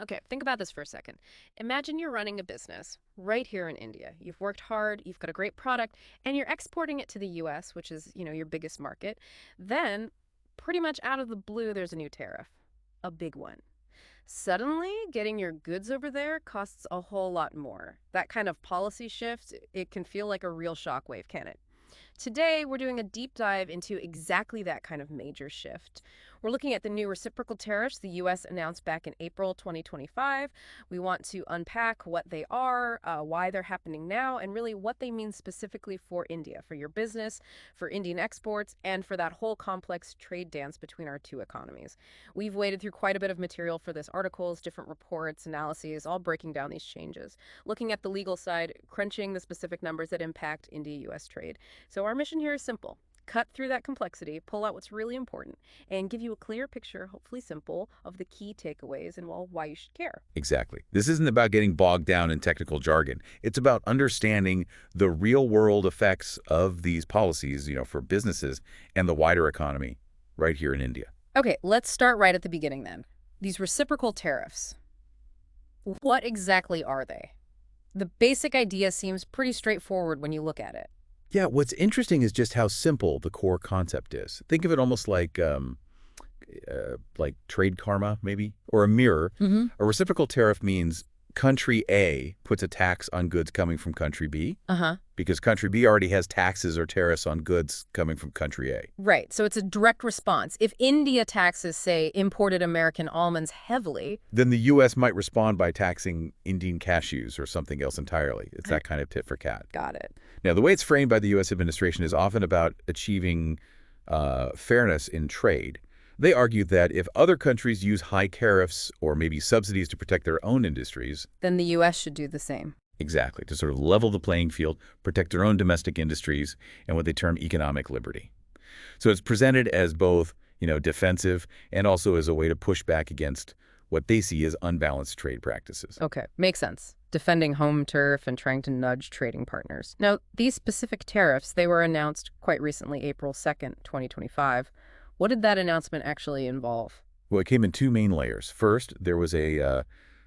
Okay, think about this for a second. Imagine you're running a business right here in India. You've worked hard, you've got a great product, and you're exporting it to the US, which is, your biggest market. Then, pretty much out of the blue, there's a new tariff, a big one. Suddenly, getting your goods over there costs a whole lot more. That kind of policy shift, it can feel like a real shockwave, can it? Today, we're doing a deep dive into exactly that kind of major shift. We're looking at the new reciprocal tariffs the U.S. announced back in April 2025. We want to unpack what they are, why they're happening now, and really what they mean specifically for India, for your business, for Indian exports, and for that whole complex trade dance between our two economies. We've waded through quite a bit of material for this articles, different reports, analyses, all breaking down these changes, looking at the legal side, crunching the specific numbers that impact India-U.S. trade. So our mission here is simple. Cut through that complexity, pull out what's really important, and give you a clear picture, hopefully simple, of the key takeaways and, well, why you should care. Exactly. This isn't about getting bogged down in technical jargon. It's about understanding the real-world effects of these policies, for businesses and the wider economy right here in India. Okay, let's start right at the beginning then. These reciprocal tariffs. What exactly are they? The basic idea seems pretty straightforward when you look at it. Yeah, what's interesting is just how simple the core concept is. Think of it almost like trade karma, maybe, or a mirror. A reciprocal tariff means country A puts a tax on goods coming from country B Uh-huh. because country B already has taxes or tariffs on goods coming from country A. Right, so it's a direct response. If India taxes, say, imported American almonds heavily. Then the U.S. might respond by taxing Indian cashews or something else entirely. It's that kind of tit for tat. Got it. Now, the way it's framed by the U.S. administration is often about achieving fairness in trade. They argue that if other countries use high tariffs or maybe subsidies to protect their own industries, Then the U.S. should do the same. exactly, to sort of level the playing field, protect their own domestic industries, and what they term economic liberty. So it's presented as both, defensive and also as a way to push back against what they see as unbalanced trade practices. Okay, makes sense. Defending home turf and trying to nudge trading partners. Now, these specific tariffs, they were announced quite recently, April 2nd, 2025. What did that announcement actually involve? Well, it came in two main layers. First, there was a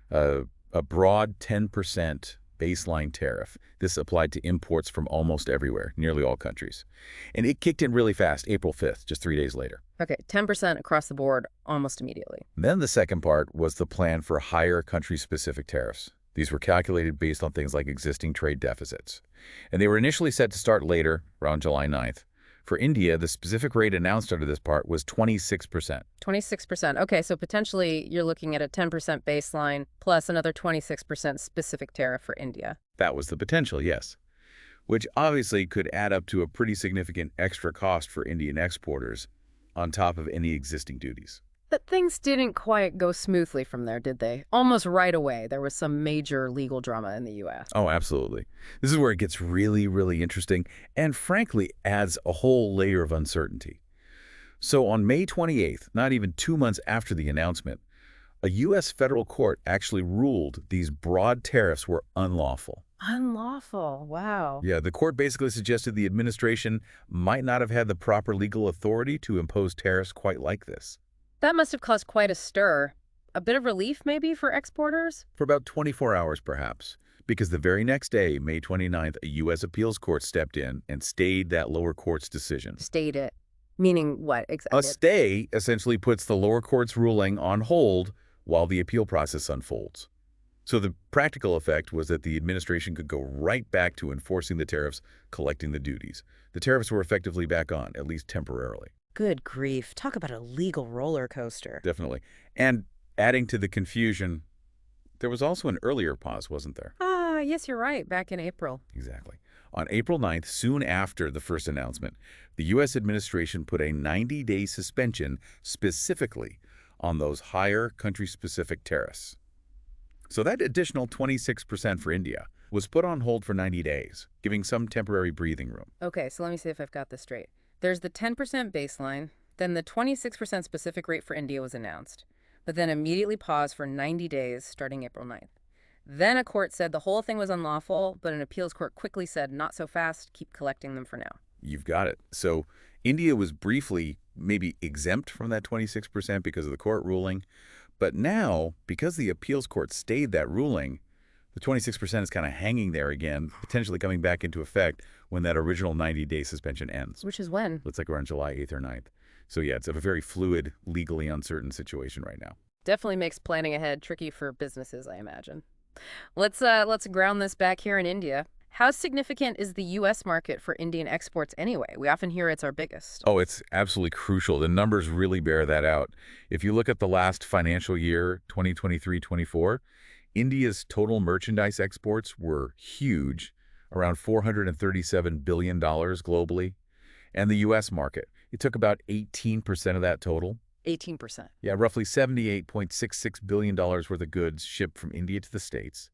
broad 10% baseline tariff. This applied to imports from almost everywhere, nearly all countries. And it kicked in really fast, April 5th, just 3 days later. Okay, 10% across the board almost immediately. Then the second part was the plan for higher country-specific tariffs. These were calculated based on things like existing trade deficits. And they were initially set to start later, around July 9th. For India, the specific rate announced under this part was 26%. 26%. Okay, so potentially you're looking at a 10% baseline plus another 26% specific tariff for India. That was the potential, yes, which obviously could add up to a pretty significant extra cost for Indian exporters on top of any existing duties. But things didn't quite go smoothly from there, did they? Almost right away, there was some major legal drama in the U.S. Oh, absolutely. This is where it gets really, really interesting and frankly adds a whole layer of uncertainty. So on May 28th, not even 2 months after the announcement, a U.S. federal court actually ruled these broad tariffs were unlawful. Unlawful. Wow. Yeah, the court basically suggested the administration might not have had the proper legal authority to impose tariffs quite like this. That must have caused quite a stir. A bit of relief, maybe, for exporters? For about 24 hours, perhaps, because the very next day, May 29th, a U.S. appeals court stepped in and stayed that lower court's decision. Stayed it. Meaning what exactly? A stay essentially puts the lower court's ruling on hold while the appeal process unfolds. So the practical effect was that the administration could go right back to enforcing the tariffs, collecting the duties. The tariffs were effectively back on, at least temporarily. Good grief. Talk about a legal roller coaster. Definitely. And adding to the confusion, there was also an earlier pause, wasn't there? Ah, yes, you're right. Back in April. Exactly. On April 9th, soon after the first announcement, the U.S. administration put a 90-day suspension specifically on those higher country-specific tariffs. So that additional 26% for India was put on hold for 90 days, giving some temporary breathing room. Okay, so let me see if I've got this straight. There's the 10% baseline, then the 26% specific rate for India was announced, but then immediately paused for 90 days starting April 9th. Then a court said the whole thing was unlawful, but an appeals court quickly said, not so fast, keep collecting them for now. You've got it. So India was briefly maybe exempt from that 26% because of the court ruling, But now, because the appeals court stayed that ruling, the 26% is kind of hanging there again, potentially coming back into effect when that original 90-day suspension ends. Which is when? Looks like around July 8th or 9th. So yeah, it's a very fluid, legally uncertain situation right now. Definitely makes planning ahead tricky for businesses, I imagine. Let's ground this back here in India. How significant is the U.S. market for Indian exports anyway? We often hear it's our biggest. Oh, it's absolutely crucial. The numbers really bear that out. If you look at the last financial year, 2023-24, India's total merchandise exports were huge, around $437 billion globally. And the U.S. market, it took about 18% of that total. 18%. Yeah, roughly $78.66 billion worth of goods shipped from India to the States.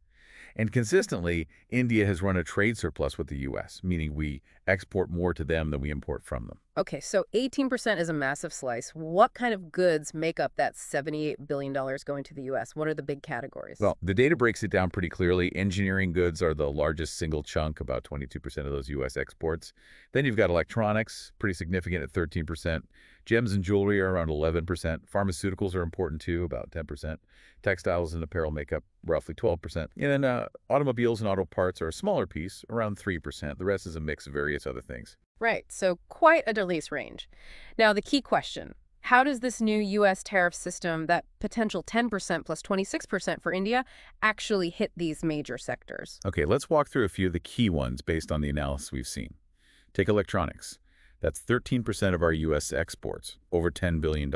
And consistently, India has run a trade surplus with the U.S., meaning we export more to them than we import from them. Okay, so 18% is a massive slice. What kind of goods make up that $78 billion going to the U.S.? What are the big categories? Well, the data breaks it down pretty clearly. Engineering goods are the largest single chunk, about 22% of those U.S. exports. Then you've got electronics, pretty significant at 13%. Gems and jewelry are around 11%. Pharmaceuticals are important too, about 10%. Textiles and apparel make up roughly 12%. And then automobiles and auto parts are a smaller piece, around 3%. The rest is a mix of various other things. Right, so quite a release range. Now, the key question, how does this new U.S. tariff system, that potential 10% plus 26% for India, actually hit these major sectors? Okay, let's walk through a few of the key ones based on the analysis we've seen. Take electronics. That's 13% of our U.S. exports, over $10 billion.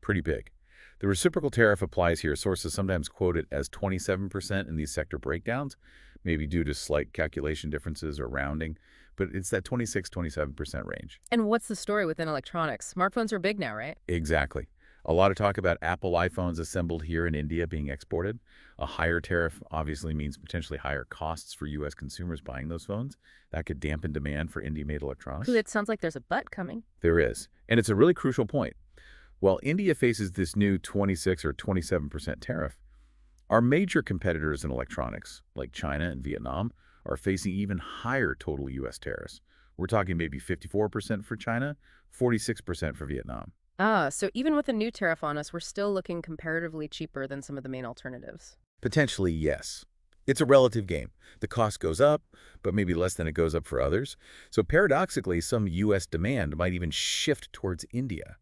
Pretty big. The reciprocal tariff applies here. Sources sometimes quote it as 27% in these sector breakdowns, maybe due to slight calculation differences or rounding, but it's that 26-27% range. And what's the story within electronics? Smartphones are big now, right? Exactly. A lot of talk about Apple iPhones assembled here in India being exported. A higher tariff obviously means potentially higher costs for U.S. consumers buying those phones. That could dampen demand for India-made electronics. Ooh, it sounds like there's a but coming. There is. And it's a really crucial point. While India faces this new 26 or 27% tariff, our major competitors in electronics, like China and Vietnam, are facing even higher total U.S. tariffs. We're talking maybe 54% for China, 46% for Vietnam. Ah, so even with a new tariff on us, we're still looking comparatively cheaper than some of the main alternatives. Potentially, yes. It's a relative game. The cost goes up, but maybe less than it goes up for others. So paradoxically, some U.S. demand might even shift towards India.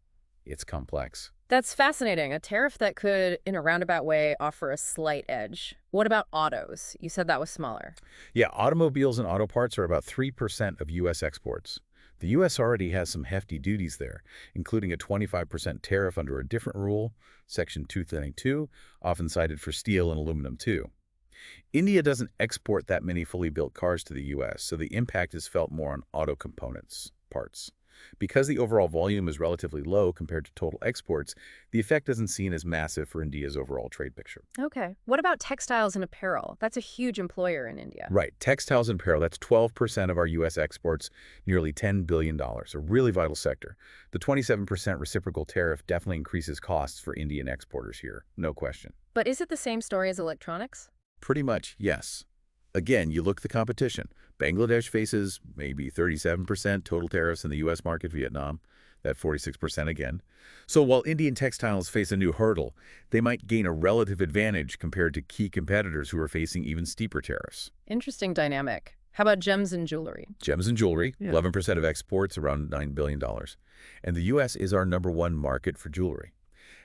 It's complex. That's fascinating. A tariff that could, in a roundabout way, offer a slight edge. What about autos? You said that was smaller. Yeah, automobiles and auto parts are about 3% of U.S. exports. The U.S. already has some hefty duties there, including a 25% tariff under a different rule, Section 232, often cited for steel and aluminum too. India doesn't export that many fully built cars to the U.S., so the impact is felt more on auto components, parts. Because the overall volume is relatively low compared to total exports, the effect isn't seen as massive for India's overall trade picture. Okay. What about textiles and apparel? That's a huge employer in India. Right. Textiles and apparel, that's 12% of our U.S. exports, nearly $10 billion, a really vital sector. The 27% reciprocal tariff definitely increases costs for Indian exporters here, no question. But is it the same story as electronics? Pretty much, yes. Again, you look at the competition. Bangladesh faces maybe 37% total tariffs in the U.S. market, Vietnam, that 46% again. So while Indian textiles face a new hurdle, they might gain a relative advantage compared to key competitors who are facing even steeper tariffs. Interesting dynamic. How about gems and jewelry? Gems and jewelry, 11% of exports, around $9 billion. And the U.S. is our #1 market for jewelry.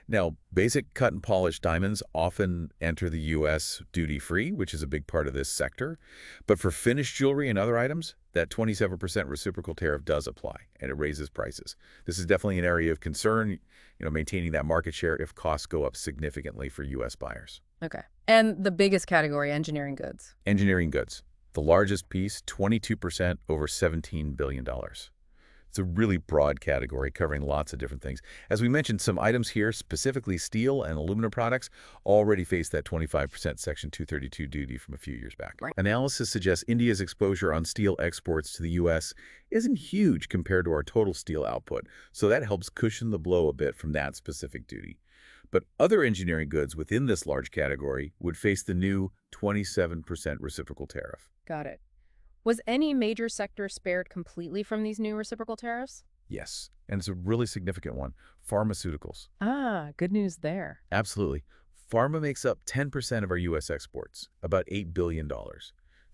Now, basic cut and polished diamonds often enter the U.S. duty-free, which is a big part of this sector. But for finished jewelry and other items, that 27% reciprocal tariff does apply, and it raises prices. This is definitely an area of concern, maintaining that market share if costs go up significantly for U.S. buyers. Okay. And the biggest category, engineering goods. Engineering goods, the largest piece, 22%, over $17 billion. It's a really broad category covering lots of different things. As we mentioned, some items here, specifically steel and aluminum products, already face that 25% Section 232 duty from a few years back. Right. Analysis suggests India's exposure on steel exports to the U.S. isn't huge compared to our total steel output, so that helps cushion the blow a bit from that specific duty. But other engineering goods within this large category would face the new 27% reciprocal tariff. Got it. Was any major sector spared completely from these new reciprocal tariffs? Yes, and it's a really significant one. Pharmaceuticals. Ah, good news there. Absolutely. Pharma makes up 10% of our U.S. exports, about $8 billion.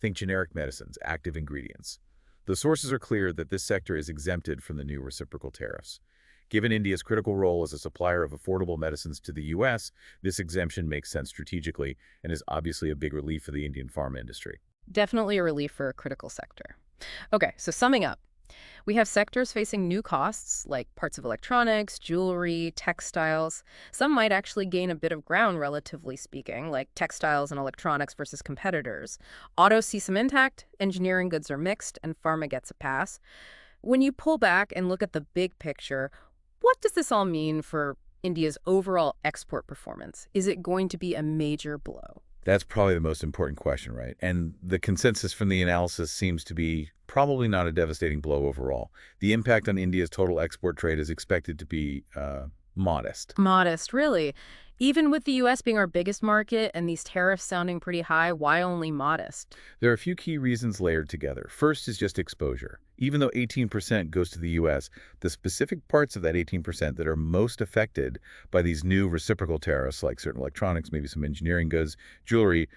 Think generic medicines, active ingredients. The sources are clear that this sector is exempted from the new reciprocal tariffs. Given India's critical role as a supplier of affordable medicines to the U.S., this exemption makes sense strategically and is obviously a big relief for the Indian pharma industry. Definitely a relief for a critical sector. Okay, so summing up, we have sectors facing new costs, like parts of electronics, jewelry, textiles. Some might actually gain a bit of ground, relatively speaking, like textiles and electronics versus competitors. Autos see some intact, engineering goods are mixed, and pharma gets a pass. When you pull back and look at the big picture, what does this all mean for India's overall export performance? Is it going to be a major blow? That's probably the most important question, right? And the consensus from the analysis seems to be probably not a devastating blow overall. The impact on India's total export trade is expected to be modest. Modest, really. Even with the U.S. being our biggest market and these tariffs sounding pretty high, why only modest? There are a few key reasons layered together. First is just exposure. Even though 18% goes to the U.S., the specific parts of that 18% that are most affected by these new reciprocal tariffs, like certain electronics, maybe some engineering goods, jewelry,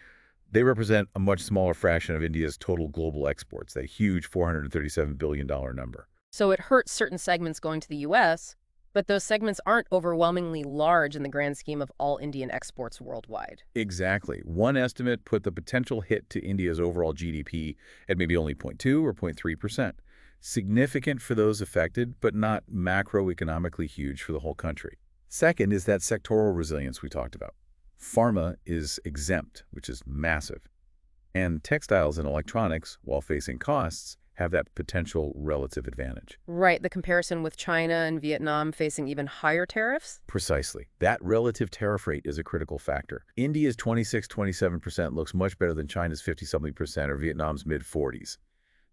they represent a much smaller fraction of India's total global exports, that huge $437 billion number. So it hurts certain segments going to the U.S., but those segments aren't overwhelmingly large in the grand scheme of all Indian exports worldwide. Exactly. One estimate put the potential hit to India's overall GDP at maybe only 0.2 or 0.3%. Significant for those affected, but not macroeconomically huge for the whole country. Second is that sectoral resilience we talked about. Pharma is exempt, which is massive. And textiles and electronics, while facing costs, have that potential relative advantage. Right, the comparison with China and Vietnam facing even higher tariffs? Precisely. That relative tariff rate is a critical factor. India's 26-27% looks much better than China's 50-something percent or Vietnam's mid-40s.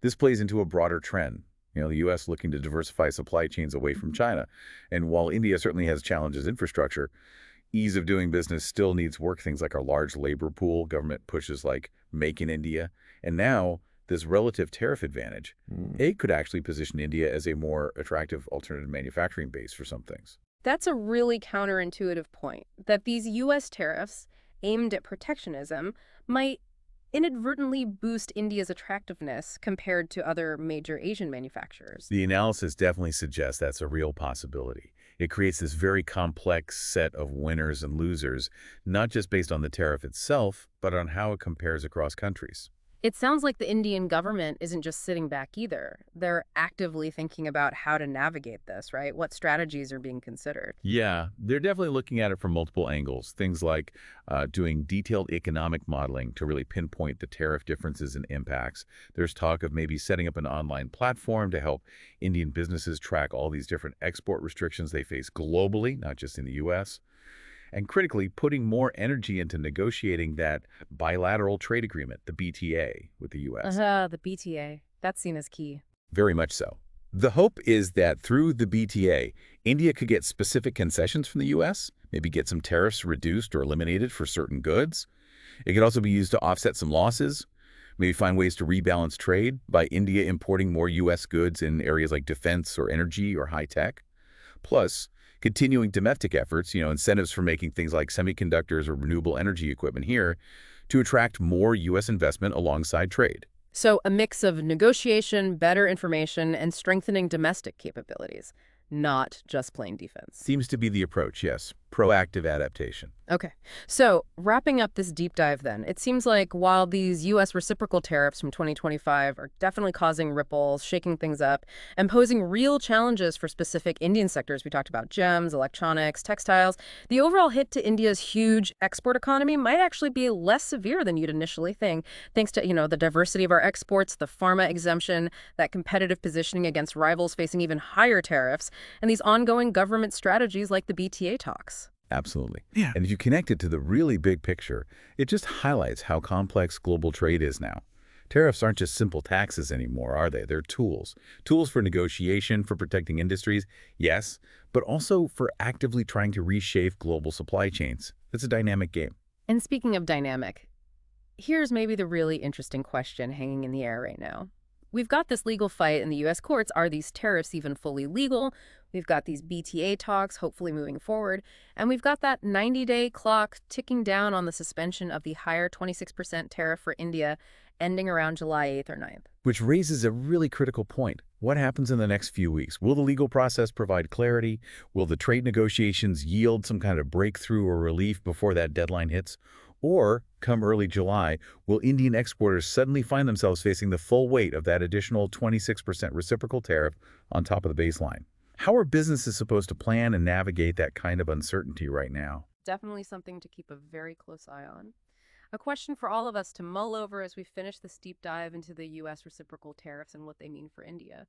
This plays into a broader trend. The U.S. looking to diversify supply chains away from China. And while India certainly has challenges infrastructure, ease of doing business still needs work. Things like our large labor pool, government pushes like Make in India. And now, this relative tariff advantage, it could actually position India as a more attractive alternative manufacturing base for some things. That's a really counterintuitive point, that these U.S. tariffs aimed at protectionism might inadvertently boost India's attractiveness compared to other major Asian manufacturers. The analysis definitely suggests that's a real possibility. It creates this very complex set of winners and losers, not just based on the tariff itself, but on how it compares across countries. It sounds like the Indian government isn't just sitting back either. They're actively thinking about how to navigate this, right? What strategies are being considered? Yeah, they're definitely looking at it from multiple angles. Things like doing detailed economic modeling to really pinpoint the tariff differences and impacts. There's talk of maybe setting up an online platform to help Indian businesses track all these different export restrictions they face globally, not just in the U.S., and critically, putting more energy into negotiating that bilateral trade agreement, the BTA, with the U.S. The BTA. That's seen as key. Very much so. The hope is that through the BTA, India could get specific concessions from the U.S., maybe get some tariffs reduced or eliminated for certain goods. It could also be used to offset some losses, maybe find ways to rebalance trade by India importing more U.S. goods in areas like defense or energy or high tech. Plus, continuing domestic efforts, incentives for making things like semiconductors or renewable energy equipment here to attract more U.S. investment alongside trade. So a mix of negotiation, better information, and strengthening domestic capabilities, not just plain defense. Seems to be the approach, yes. Proactive adaptation. Okay. So wrapping up this deep dive then, it seems like while these U.S. reciprocal tariffs from 2025 are definitely causing ripples, shaking things up, and posing real challenges for specific Indian sectors, we talked about gems, electronics, textiles, the overall hit to India's huge export economy might actually be less severe than you'd initially think, thanks to, the diversity of our exports, the pharma exemption, that competitive positioning against rivals facing even higher tariffs, and these ongoing government strategies like the BTA talks. Absolutely. Yeah. And if you connect it to the really big picture, it just highlights how complex global trade is now. Tariffs aren't just simple taxes anymore, are they? They're tools. Tools for negotiation, for protecting industries, yes, but also for actively trying to reshape global supply chains. It's a dynamic game. And speaking of dynamic, here's maybe the really interesting question hanging in the air right now. We've got this legal fight in the U.S. courts. Are these tariffs even fully legal? We've got these BTA talks, hopefully moving forward. And we've got that 90-day clock ticking down on the suspension of the higher 26% tariff for India, ending around July 8th or 9th. Which raises a really critical point. What happens in the next few weeks? Will the legal process provide clarity? Will the trade negotiations yield some kind of breakthrough or relief before that deadline hits? Or, come early July, will Indian exporters suddenly find themselves facing the full weight of that additional 26% reciprocal tariff on top of the baseline? How are businesses supposed to plan and navigate that kind of uncertainty right now? Definitely something to keep a very close eye on. A question for all of us to mull over as we finish this deep dive into the U.S. reciprocal tariffs and what they mean for India.